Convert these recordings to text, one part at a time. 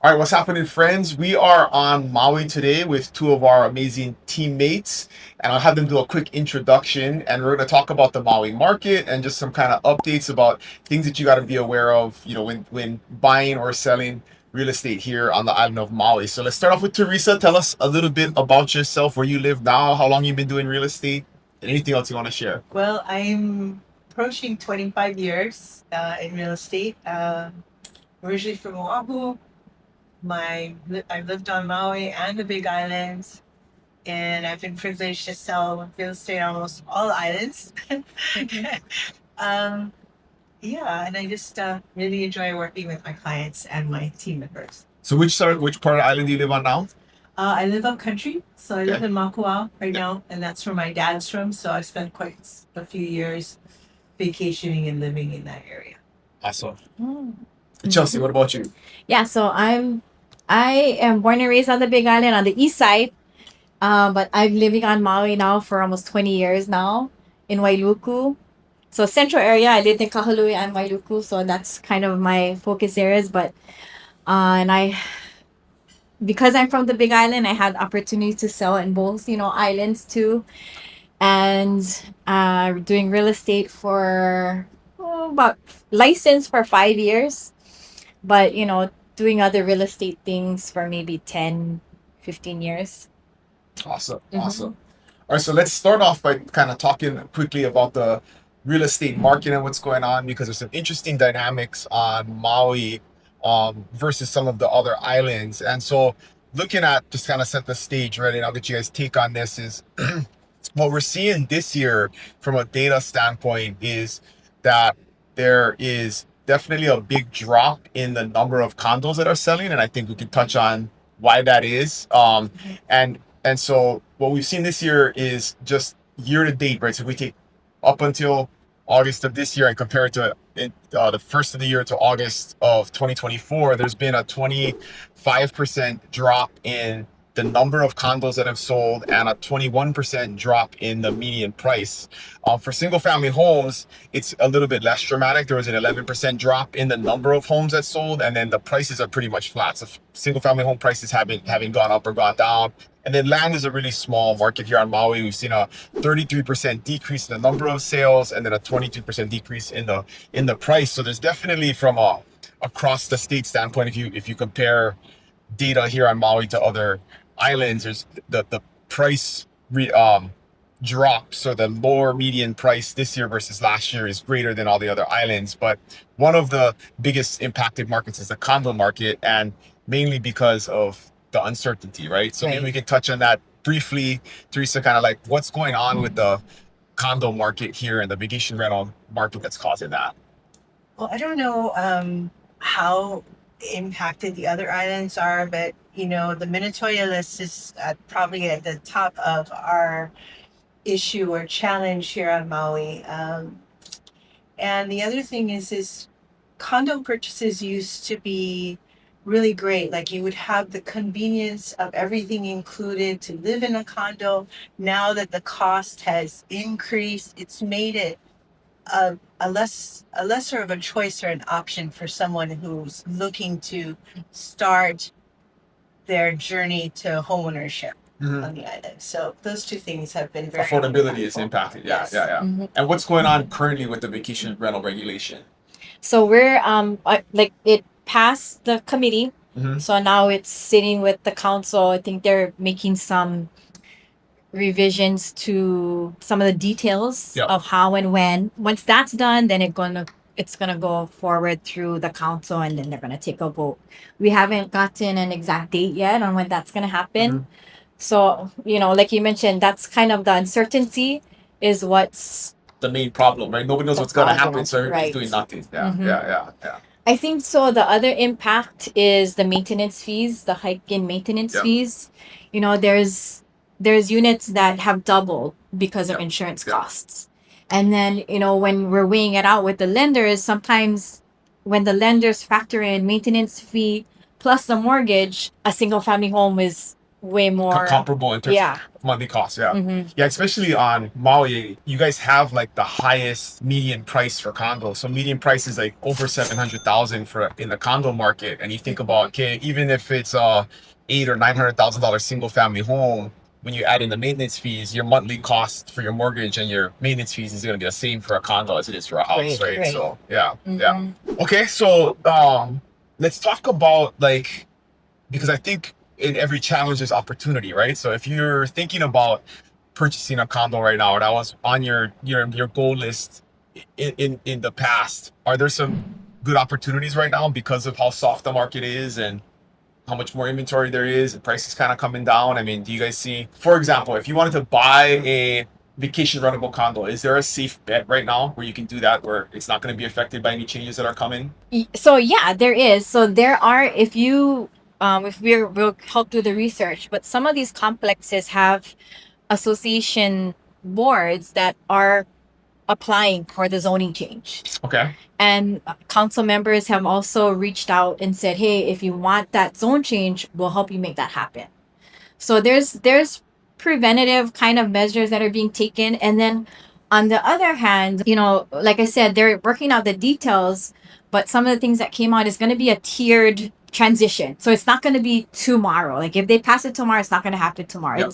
All right, what's happening, friends? We are on Maui today with two of our amazing teammates, and I'll have them do a quick introduction. And we're going to talk about the Maui market and just some kind of updates about things that you got to be aware of, when buying or selling real estate here on the island of Maui. So let's start off with Teresa. Tell us a little bit about yourself, where you live now, how long you've been doing real estate, and anything else you want to share. Well, I'm approaching 25 years in real estate. Originally from Oahu. I've lived on Maui and the Big Islands, and I've been privileged to sell real estate on almost all islands. um, yeah, and I just really enjoy working with my clients and my team members. So which part of the island do you live on now? I live upcountry, so I live Okay. in Makua right Yeah. now, and that's where my dad's from. So I've spent quite a few years vacationing and living in that area. Awesome. Mm. Chelsea, what about you? Yeah, so I am born and raised on the Big Island on the east side, but I'm living on Maui now for almost 20 years now in Wailuku. So central area, I lived in Kahului and Wailuku, so that's kind of my focus areas. But and because I'm from the Big Island, I had opportunity to sell in both islands too, and doing real estate for about licensed for 5 years, but doing other real estate things for maybe 10, 15 years. Awesome. Mhm. Awesome. All right, so let's start off by kind of talking quickly about the real estate market and what's going on, because there's some interesting dynamics on Maui versus some of the other islands. And so looking at, just kind of set the stage, right, and I'll get you guys take on this, is what we're seeing this year from a data standpoint is that there is definitely a big drop in the number of condos that are selling, and I think we can touch on why that is. And so what we've seen this year is just year to date, right? So if we take up until August of this year and compare it to the first of the year to August of 2024, there's been a 25% drop in the number of condos that have sold and a 21% drop in the median price. For single family homes, it's a little bit less dramatic. There was an 11% drop in the number of homes that sold, and then the prices are pretty much flat. So single family home prices haven't gone up or gone down. And then land is a really small market here on Maui. We've seen a 33% decrease in the number of sales, and then a 22% decrease in the price. So there's definitely, from a across the state standpoint, if you compare data here on Maui to other islands, there's the price drop. So the lower median price this year versus last year is greater than all the other islands. But one of the biggest impacted markets is the condo market, and mainly because of the uncertainty, right? So maybe we can touch on that briefly, Teresa, kind of like what's going on with the condo market here and the vacation rental market that's causing that. Well, I don't know how impacted the other islands are, but the Minatoya list is probably at the top of our issue or challenge here on Maui. And the other thing is condo purchases used to be really great. Like, you would have the convenience of everything included to live in a condo. Now that the cost has increased, it's made it a lesser of a choice or an option for someone who's looking to start their journey to homeownership on the island. So those two things have been very Affordability is impactful. impacted. Yes. Mhm. And what's going on currently with the vacation rental regulation? So we're like, it passed the committee, Mhm. so now it's sitting with the council. I think they're making some revisions to some of the details Yep. of how and when. Once that's done, then it's gonna go forward through the council, and then they're gonna take a vote. We haven't gotten an exact date yet on when that's gonna happen. Mhm. So like you mentioned, that's kind of the uncertainty is what's The main problem, right? Nobody knows the what's going to problem, happen, so everybody's right? doing nothing. Yeah, Mhm. yeah. I think so. The other impact is the maintenance fees, the hike in maintenance Yeah. fees. There's units that have doubled because of Yeah. insurance Yeah. costs. And then, when we're weighing it out with the lenders, sometimes when the lenders factor in maintenance fee plus the mortgage, a single family home is way more. comparable in terms Yeah. of monthly costs. Yeah. Mhm. Yeah, especially on Maui, you guys have like the highest median price for condos. So median price is like over 700,000 for in the condo market. And you think about, okay, even if it's $800,000 or $900,000 single family home, when you add in the maintenance fees, your monthly cost for your mortgage and your maintenance fees is going to be the same for a condo as it is for a house, right? Right. So yeah, Mhm. yeah. Okay, so let's talk about like, because I think in every challenge there's opportunity, right? So if you're thinking about purchasing a condo right now, or that was on your goal list in the past, are there some good opportunities right now because of how soft the market is and how much more inventory there is and prices kind of coming down? I mean, do you guys see, for example, if you wanted to buy a vacation rentable condo, is there a safe bet right now where you can do that, where it's not going to be affected by any changes that are coming? So yeah, there is. So there are, if we'll help do the research, but some of these complexes have association boards that are applying for the zoning change. Okay. And council members have also reached out and said, hey, if you want that zone change, we'll help you make that happen. So there's preventative kind of measures that are being taken. And then on the other hand, like I said, they're working out the details, but some of the things that came out is going to be a tiered transition. So it's not going to be tomorrow. Like if they pass it tomorrow, it's not going to happen tomorrow. Yep.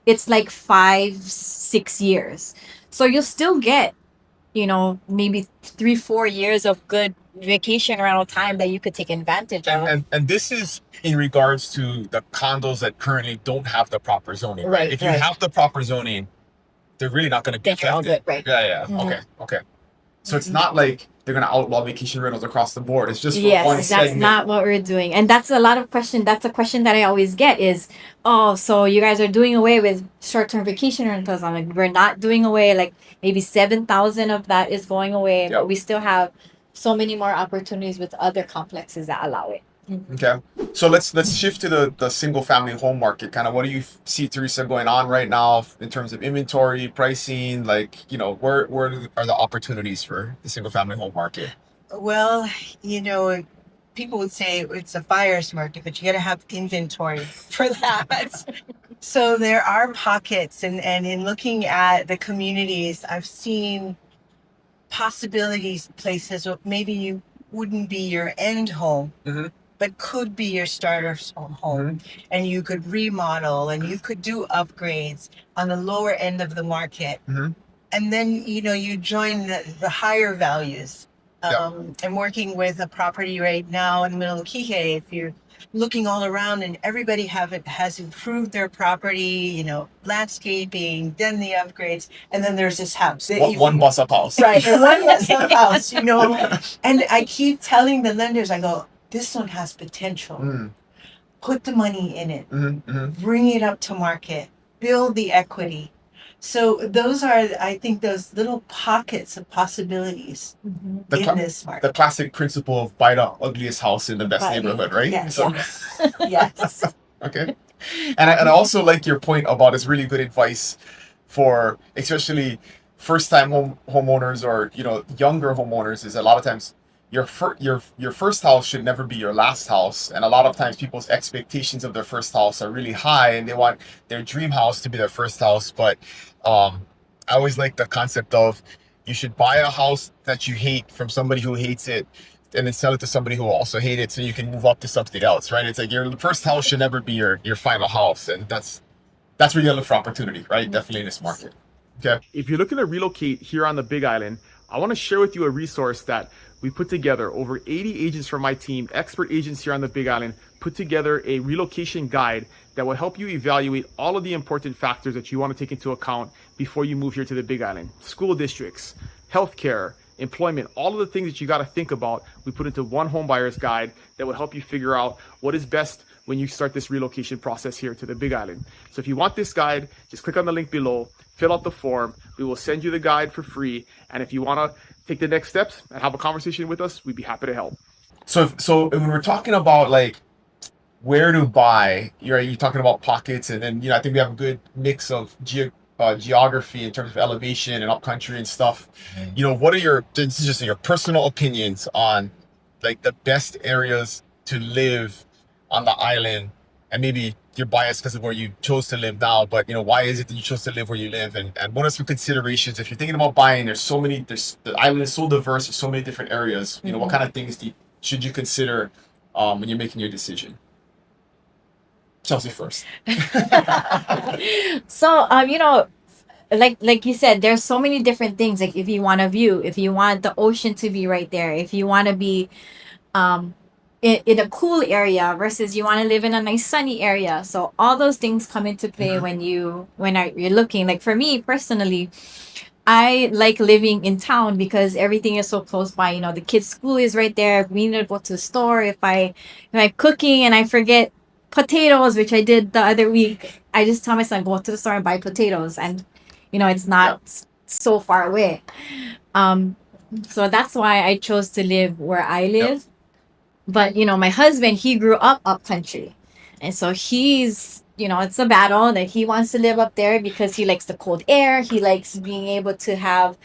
It's like 5-6 years. So you'll still get, maybe 3-4 years of good vacation rental time that you could take advantage of. And this is in regards to the condos that currently don't have the proper zoning. Right, If you right. have the proper zoning, they're really not going to be Then you're all affected. good, right? Yeah. Mhm. Okay. So it's not like they're going to outlaw vacation rentals across the board. It's just for one Yes, that's segment. not what we're doing. And that's a question that I always get is, oh, so you guys are doing away with short-term vacation rentals. I'm like, we're not doing away. Like maybe 7,000 of that is going away, Yep. but we still have so many more opportunities with other complexes that allow it. Okay. So let's shift to the single family home market. Kind of what do you see, Teresa, going on right now in terms of inventory, pricing? Like, where are the opportunities for the single family home market? Well, people would say it's a buyer's market, but you got to have inventory for that. So there are pockets, and in looking at the communities, I've seen possibilities, places where maybe you wouldn't be your end home, Mhm. but could be your starter home, and you could remodel and you could do upgrades on the lower end of the market. Mhm. And then you join the higher values. Yeah. I'm working with a property right now in the middle of Kihei. If you're looking all around, and everybody has improved their property, landscaping, done the upgrades, and then there's this house. One bus up house. Right, and one has a house, And I keep telling the lenders, I go, this one has potential. Mm. Put the money in it. Mm-hmm. Bring it up to market. Build the equity. So those are, I think, those little pockets of possibilities in this market. The classic principle of buy the ugliest house in the best neighborhood, right? Yes. So, Yes. okay. And I also like your point about it's really good advice for especially first-time homeowners or younger homeowners. Is a lot of times your first house should never be your last house, and a lot of times people's expectations of their first house are really high, and they want their dream house to be their first house. But I always like the concept of you should buy a house that you hate from somebody who hates it, and then sell it to somebody who will also hate it, so you can move up to something else, right? It's like your first house should never be your final house, and that's where you look for opportunity, right? Definitely in this market. Okay. If you're looking to relocate here on the Big Island, I want to share with you a resource that we put together. Over 80 agents from my team, expert agents here on the Big Island, put together a relocation guide that will help you evaluate all of the important factors that you want to take into account before you move here to the Big Island. School districts, healthcare, employment, all of the things that you got to think about, we put into one home buyer's guide that will help you figure out what is best when you start this relocation process here to the Big Island. So if you want this guide, just click on the link below, fill out the form. We will send you the guide for free. And if you want to take the next steps and have a conversation with us, we'd be happy to help. So when we're talking about like where to buy, you're talking about pockets, and then I think we have a good mix of geography in terms of elevation and upcountry and stuff. What are this is just your personal opinions on like the best areas to live on the island and maybe you're biased because of where you chose to live now, but why is it that you chose to live where you live, and what are some considerations if you're thinking about buying? The island is so diverse, there's so many different areas. What kind of things should you consider when you're making your decision? Chelsea first. So, like you said, there's so many different things. Like if you want a view, if you want the ocean to be right there, if you want to be um in a cool area versus you want to live in a nice sunny area. So all those things come into play when you're looking. Like for me personally, I like living in town because everything is so close by. The kids' school is right there. We need to go to the store. If I'm cooking and I forget potatoes, which I did the other week, I just tell my son, go to the store and buy potatoes, and it's not so far away. Um, so that's why I chose to live where I live. But my husband, he grew up country, and so he's it's a battle that he wants to live up there because he likes the cold air. He likes being able to have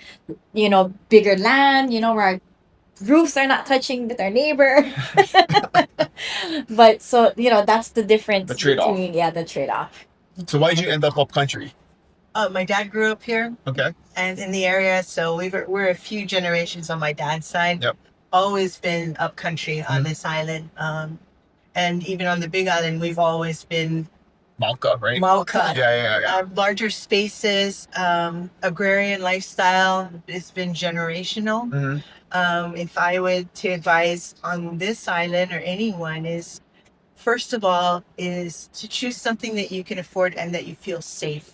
bigger land, where our roofs are not touching with our neighbor. But so that's the difference. The trade-off. The trade-off. So why did you end up country? My dad grew up here. Okay. And in the area, so we're a few generations on my dad's side. Yep. Always been up country on this island. And even on the Big Island, we've always been Malka, right? Malka. Yeah. Larger spaces, agrarian lifestyle. It's been generational. If I were to advise on this island or anyone is, first of all, is to choose something that you can afford and that you feel safe.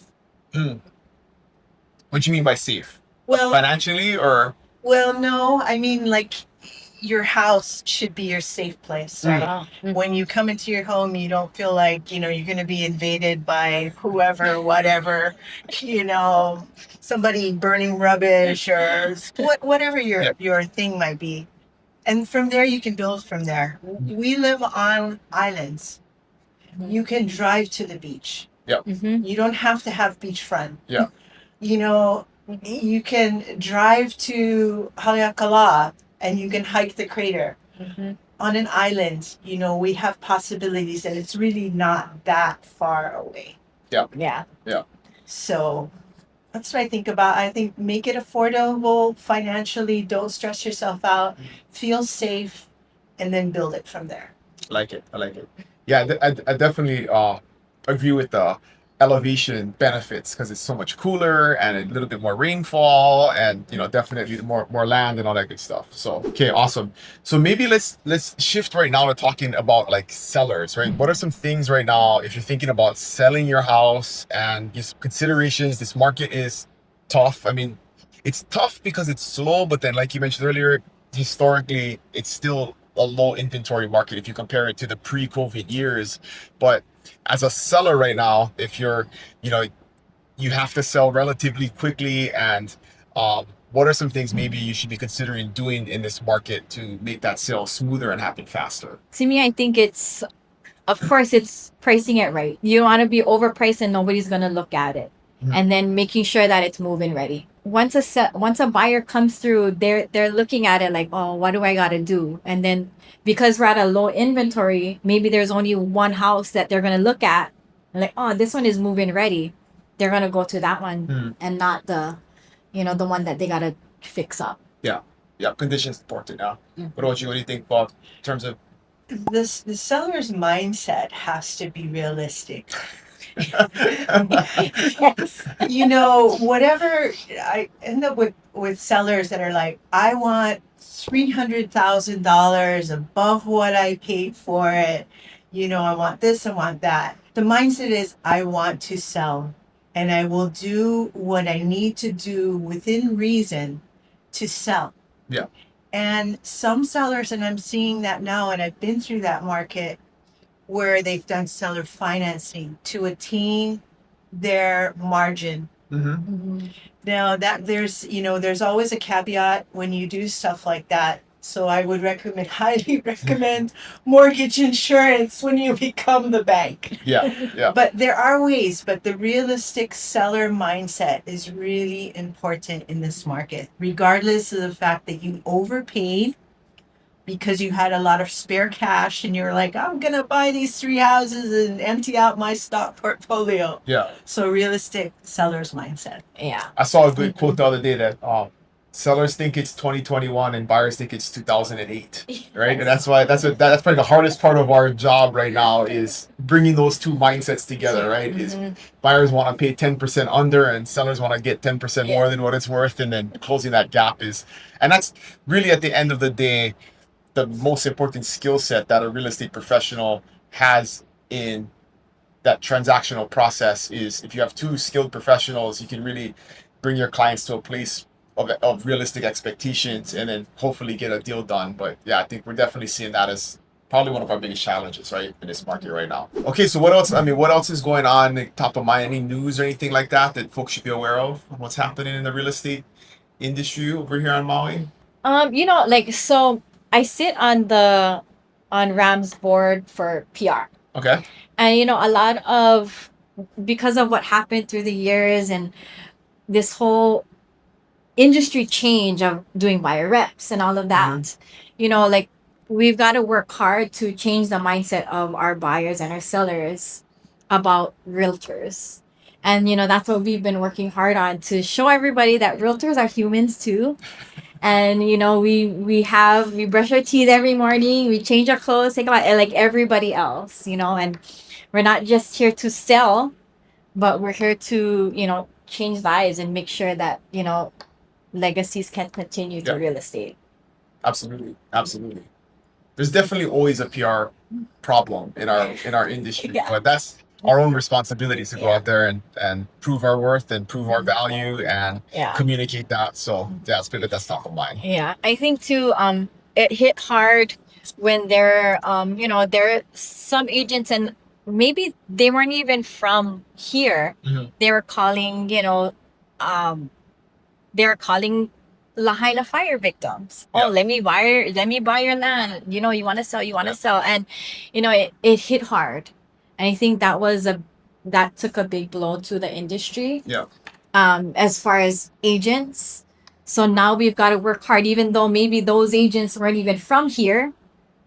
What do you mean by safe? Well, financially or? Well, no. I mean, like, your house should be your safe place, right? Mm-hmm. When you come into your home, you don't feel like, you're going to be invaded by whoever, whatever, somebody burning rubbish or whatever your thing might be. And from there, you can build from there. We live on islands. You can drive to the beach. Yeah. Mm-hmm. You don't have to have beachfront. Yeah. You can drive to Haleakala and you can hike the crater. Mm-hmm. On an island, we have possibilities and it's really not that far away. Yeah. So that's what I think about. I think make it affordable financially. Don't stress yourself out. Feel safe, and then build it from there. I like it. Yeah, I definitely agree with the elevation benefits because it's so much cooler and a little bit more rainfall and definitely more land and all that good stuff. So okay, awesome. So maybe let's shift right now to talking about like sellers, right? What are some things right now if you're thinking about selling your house and just considerations? This market is tough. I mean, it's tough because it's slow, but then like you mentioned earlier, historically it's still a low inventory market if you compare it to the pre-COVID years. But as a seller right now, if you're, you have to sell relatively quickly, and what are some things maybe you should be considering doing in this market to make that sale smoother and happen faster? To me, I think it's pricing it right. You want to be overpriced and nobody's going to look at it. Mm-hmm. And then making sure that it's move-in ready. Once a buyer comes through, they're looking at it like, oh, what do I got to do? And then because we're at a low inventory, maybe there's only one house that they're going to look at. Like, oh, this one is move-in ready. They're going to go to that one and not the one that they got to fix up. Yeah. Conditions important. What about you? What do you think, Bob, in terms of? The seller's mindset has to be realistic. Yes. Whatever I end up with sellers that are like, I want $300,000 above what I paid for it. I want this, I want that. The mindset is, I want to sell, and I will do what I need to do within reason to sell. Yeah. And some sellers, and I'm seeing that now, and I've been through that market, where they've done seller financing to attain their margin. Mm-hmm. Now that there's always a caveat when you do stuff like that. So I would highly recommend mortgage insurance when you become the bank. Yeah. But there are ways, but the realistic seller mindset is really important in this market, regardless of the fact that you overpaid, because you had a lot of spare cash and you're like, I'm gonna buy these 3 houses and empty out my stock portfolio. Yeah. So realistic seller's mindset. Yeah. I saw a good quote the other day that sellers think it's 2021 and buyers think it's 2008, right? And that's why that's probably the hardest part of our job right now is bringing those two mindsets together, right? Is buyers want to pay 10% under and sellers want to get 10% more than what it's worth, and then closing that gap and that's really at the end of the day the most important skill set that a real estate professional has in that transactional process. Is if you have two skilled professionals, you can really bring your clients to a place of realistic expectations and then hopefully get a deal done. But yeah, I think we're definitely seeing that as probably one of our biggest challenges, right, in this market right now. Okay, so what else? I mean, what else is going on? Like, top of mind, any news or anything like that that folks should be aware of? What's happening in the real estate industry over here on Maui? Like, so I sit on Ram's board for PR. Okay. And a lot of, because of what happened through the years and this whole industry change of doing buyer reps and all of that, like we've got to work hard to change the mindset of our buyers and our sellers about realtors. And that's what we've been working hard on, to show everybody that realtors are humans too. And we brush our teeth every morning, we change our clothes, think about it like everybody else, and we're not just here to sell, but we're here to change lives and make sure that legacies can continue through real estate. Absolutely. There's definitely always a PR problem in our industry, but that's our own responsibility to go out there and prove our worth and prove our value and communicate that. So it's good that that's top of mind. Yeah, I think too. It hit hard when there are some agents, and maybe they weren't even from here. They were calling, they're calling Lahaina fire victims. Oh, let me buy your land. You want to sell, and it hit hard. And I think that took a big blow to the industry. Yeah. As far as agents. So now we've got to work hard, even though maybe those agents weren't even from here.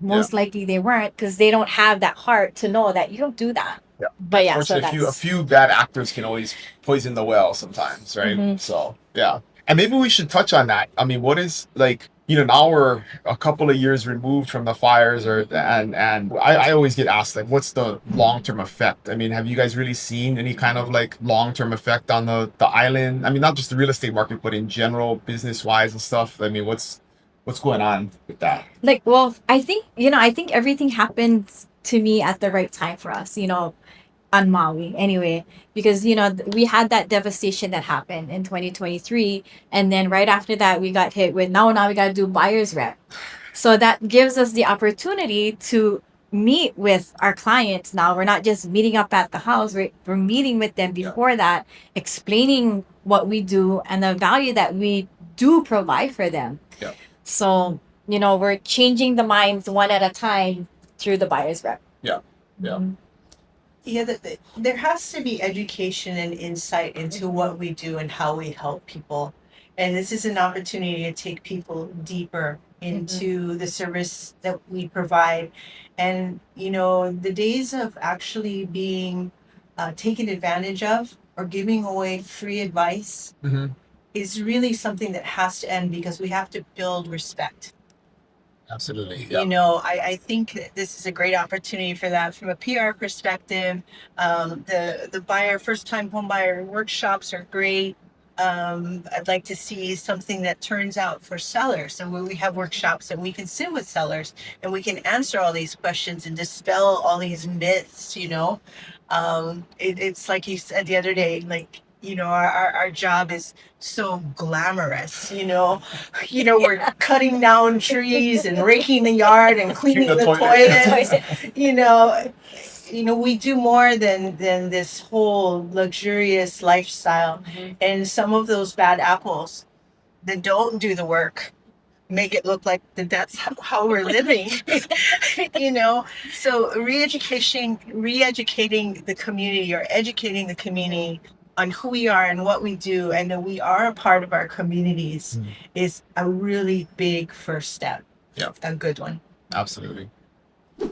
Most likely they weren't, because they don't have that heart to know that you don't do that. Yeah. But yeah, so a few bad actors can always poison the well sometimes, right? So yeah. And maybe we should touch on that. I mean, what is, like, now we're a couple of years removed from the fires, and I always get asked, like, what's the long-term effect? I mean, have you guys really seen any kind of like long-term effect on the island? I mean, not just the real estate market, but in general, business-wise and stuff. I mean, what's going on with that? Like, well, I think everything happened to me at the right time for us, on Maui anyway, because we had that devastation that happened in 2023, and then right after that we got hit with now we got to do buyer's rep. So that gives us the opportunity to meet with our clients. Now we're not just meeting up at the house, we're meeting with them before that, explaining what we do and the value that we do provide for them. So we're changing the minds one at a time through the buyer's rep. There has to be education and insight into what we do and how we help people. And this is an opportunity to take people deeper into the service that we provide. And, the days of actually being taken advantage of or giving away free advice is really something that has to end, because we have to build respect. Absolutely. I think that this is a great opportunity for that from a PR perspective. The first time home buyer workshops are great. I'd like to see something that turns out for sellers. So when we have workshops and we can sit with sellers and we can answer all these questions and dispel all these myths, it's like you said the other day, like, our job is so glamorous, we're cutting down trees and raking the yard and cleaning the toilets. We do more than this whole luxurious lifestyle. And some of those bad apples that don't do the work make it look like that's how we're living. So re-educating the community, or educating the community on who we are and what we do, and that we are a part of our communities, is a really big first step. a good one. Absolutely.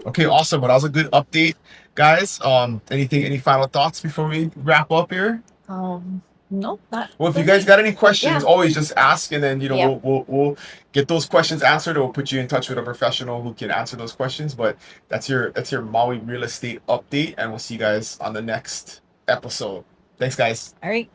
Okay, awesome. Well, that was a good update, guys. Any final thoughts before we wrap up here? No, not. Well, if you guys got any questions, Yeah. always just ask, and then Yeah. we'll get those questions answered, or we'll put you in touch with a professional who can answer those questions. But that's your Maui real estate update, and we'll see you guys on the next episode. Thanks, guys. All right.